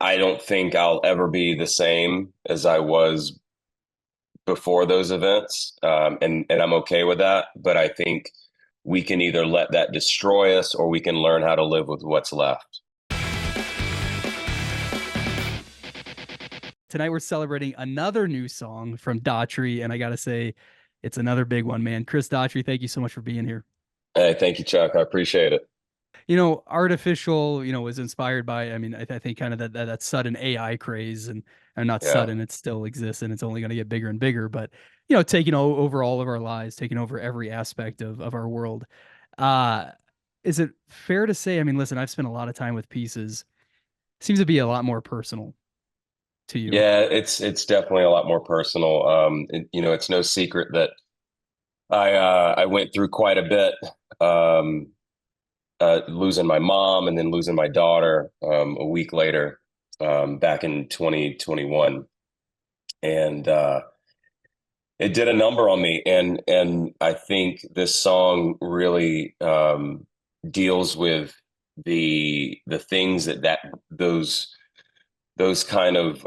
I don't think I'll ever be the same as I was before those events, and I'm okay with that. But I think we can either let that destroy us, or we can learn how to live with what's left. Tonight we're celebrating another new song from Daughtry, and I gotta say, it's another big one, man. Chris Daughtry, thank you so much for being here. Hey, thank you, Chuck. I appreciate it. Artificial, was inspired by, I think kind of that sudden AI craze, and not Yeah. sudden, it still exists and it's only going to get bigger and bigger, but taking over all of our lives, taking over every aspect of our world. Uh, is it fair to say, listen, I've spent a lot of time with pieces, seems to be a lot more personal to you. Yeah, it's definitely a lot more personal. It's no secret that I went through quite a bit, um, losing my mom and then losing my daughter a week later, back in 2021, and it did a number on me. And I think this song really deals with the things that those kind of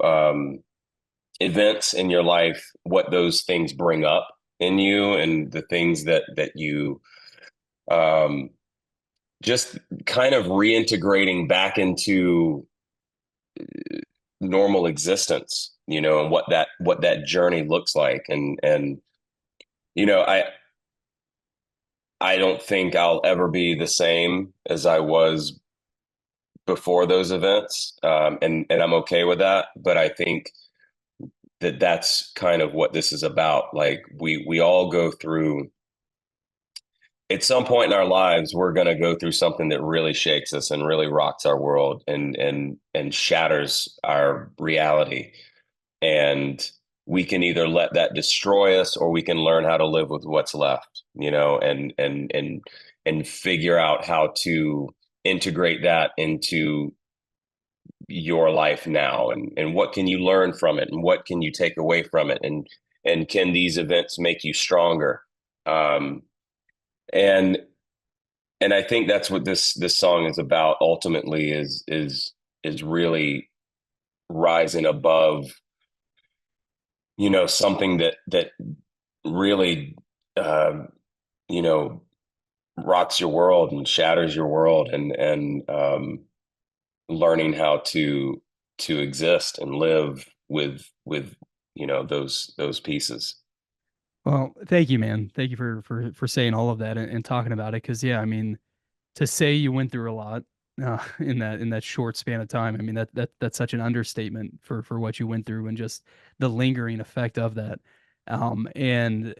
events in your life, what those things bring up in you, and the things that you um, just kind of reintegrating back into normal existence, and what that journey looks like. And I don't think I'll ever be the same as I was before those events, and I'm okay with that. But I think that's kind of what this is about. Like we all go through, at some point in our lives, we're going to go through something that really shakes us and really rocks our world, and shatters our reality. And we can either let that destroy us, or we can learn how to live with what's left, and figure out how to integrate that into your life now, and what can you learn from it, and what can you take away from it, and can these events make you stronger. Um and and I think that's what this song is about ultimately, is really rising above, something that really, um, you know rocks your world and shatters your world, and learning how to exist and live with those pieces. Well, thank you, man. Thank you for saying all of that and talking about it. Because yeah, to say you went through a lot in that short span of time, that's such an understatement for what you went through and just the lingering effect of that. And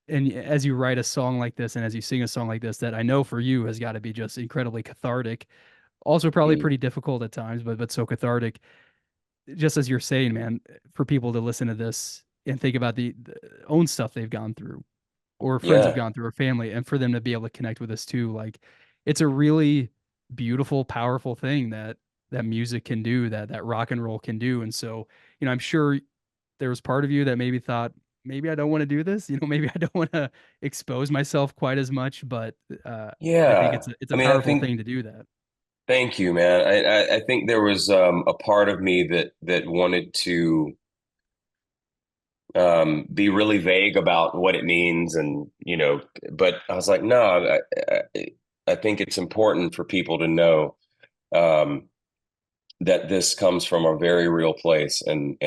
as you write a song like this and as you sing a song like this, that I know for you has got to be just incredibly cathartic. Also, probably Mm. pretty difficult at times, but so cathartic. Just as you're saying, man, for people to listen to this and think about the own stuff they've gone through or friends have Yeah, gone through or family, and for them to be able to connect with us too, like it's a really beautiful, powerful thing that music can do, that rock and roll can do. And so, I'm sure there was part of you that maybe thought, maybe I don't want to do this, maybe I don't want to expose myself quite as much, but I think yeah. it's a I mean, I powerful think, thing to do that. thank you, man. I think there was a part of me that wanted to be really vague about what it means, and but I was like, no, I think it's important for people to know, um, that this comes from a very real place. And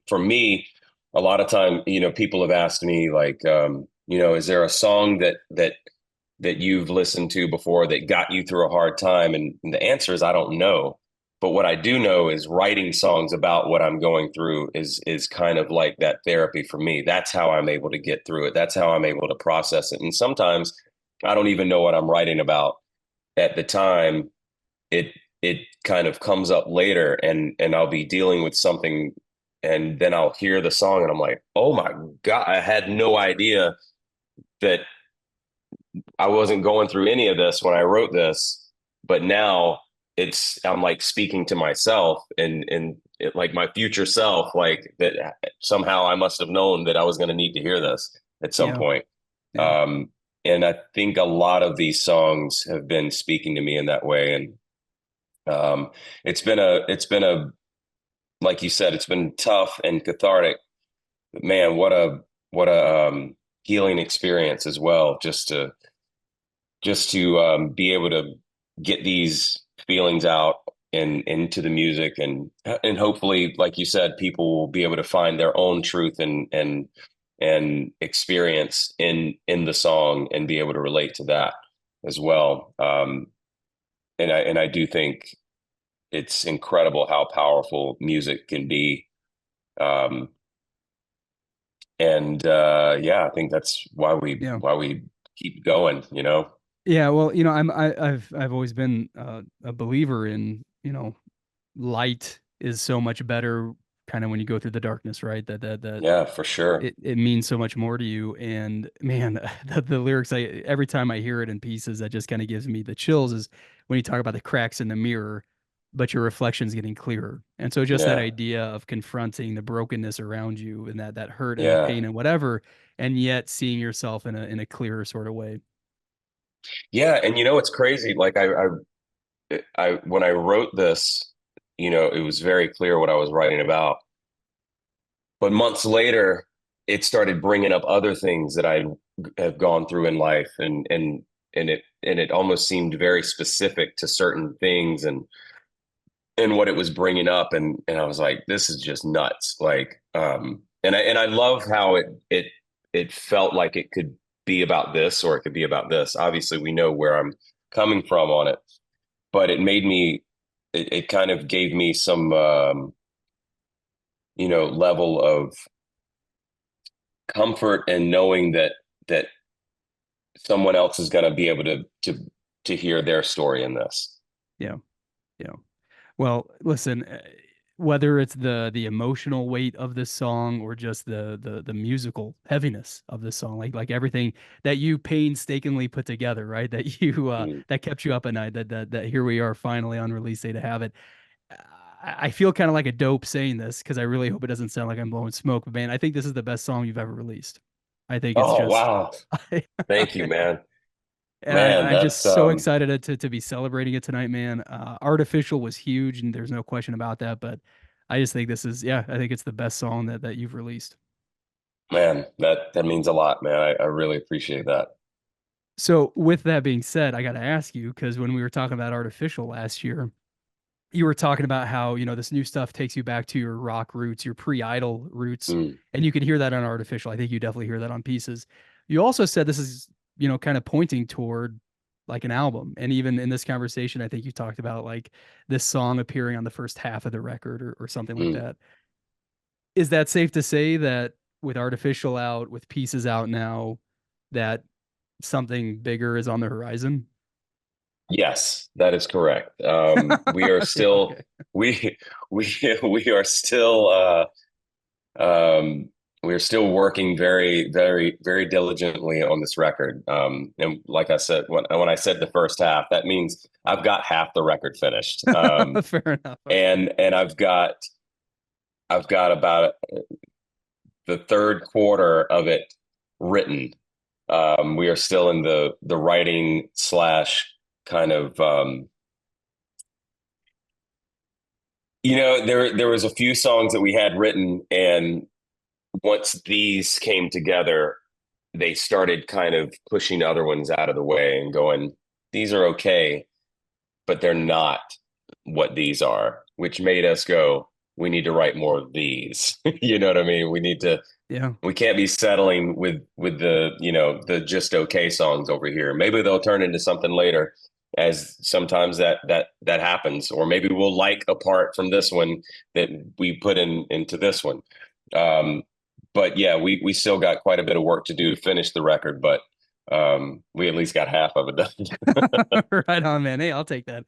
for me, a lot of time, people have asked me, like, is there a song that you've listened to before that got you through a hard time? And the answer is, I don't know. But what I do know is, writing songs about what I'm going through is kind of like that therapy for me. That's how I'm able to get through it. That's how I'm able to process it. And sometimes I don't even know what I'm writing about at the time. It kind of comes up later, and I'll be dealing with something, and then I'll hear the song, and I'm like, oh my God, I had no idea that I wasn't going through any of this when I wrote this. But now I'm like speaking to myself, like my future self, like that somehow I must have known that I was going to need to hear this at some Yeah. point. Yeah. Um, and I think a lot of these songs have been speaking to me in that way. Um, it's been a like you said, it's been tough and cathartic. But man, what a healing experience as well. Just to be able to get these feelings out and into the music, and hopefully, like you said, people will be able to find their own truth and experience in the song and be able to relate to that as well. And I do think it's incredible how powerful music can be. Um, and yeah, I think that's Yeah. why we keep going, you know. Yeah, well, I've always been a believer in, light is so much better kind of when you go through the darkness, right? That Yeah, for sure. it means so much more to you. And man, the lyrics, every time I hear it in pieces, that just kind of gives me the chills is when you talk about the cracks in the mirror, but your reflection's getting clearer. And so just that Yeah. idea of confronting the brokenness around you and that hurt and that Yeah. pain and whatever, and yet seeing yourself in a clearer sort of way. Yeah, and you know it's crazy. Like I when I wrote this, it was very clear what I was writing about. But months later, it started bringing up other things that I have gone through in life, and it almost seemed very specific to certain things and what it was bringing up, and I was like, this is just nuts. Like, and I love how it felt like it could be about this or it could be about this. Obviously, we know where I'm coming from on it, but it kind of gave me some level of comfort and knowing that someone else is going to be able to hear their story in this. Yeah. Yeah. Well, listen, whether it's the emotional weight of this song or just the musical heaviness of this song, like everything that you painstakingly put together, right? That you Mm. that kept you up at night, that here we are finally on release day to have it. I feel kind of like a dope saying this because I really hope it doesn't sound like I'm blowing smoke, but man, I think this is the best song you've ever released. I think it's Oh just wow. Thank you, man. and Man, I'm just that's so excited to be celebrating it tonight, man. Artificial was huge, and there's no question about that. But I just think this is, yeah, I think it's the best song that you've released. man, that means a lot, man. I really appreciate that. So with that being said, I got to ask you because when we were talking about Artificial last year, you were talking about how this new stuff takes you back to your rock roots, your pre-idol roots, Mm, and you can hear that on Artificial. I think you definitely hear that on Pieces. You also said this is kind of pointing toward like an album, and even in this conversation I think you talked about like this song appearing on the first half of the record or something like mm. that. Is that safe to say that with Artificial out, with Pieces out now, that something bigger is on the horizon? Yes, that is correct. We are Yeah, still okay. we we we are still um, we're still working very, very, very diligently on this record. And like I said, when I said the first half, that means I've got half the record finished. Fair enough. Okay. And I've got about the third quarter of it written. We are still in the writing slash kind of there was a few songs that we had written, and once these came together, they started kind of pushing other ones out of the way and going, these are okay, but they're not what these are, which made us go, we need to write more of these. You know what I mean? Yeah. We can't be settling with the just okay songs over here. Maybe they'll turn into something later, as sometimes that happens, or maybe we'll like a part from this one that we put into this one. Um, but yeah, we still got quite a bit of work to do to finish the record, but we at least got half of it done. Right on, man. Hey, I'll take that.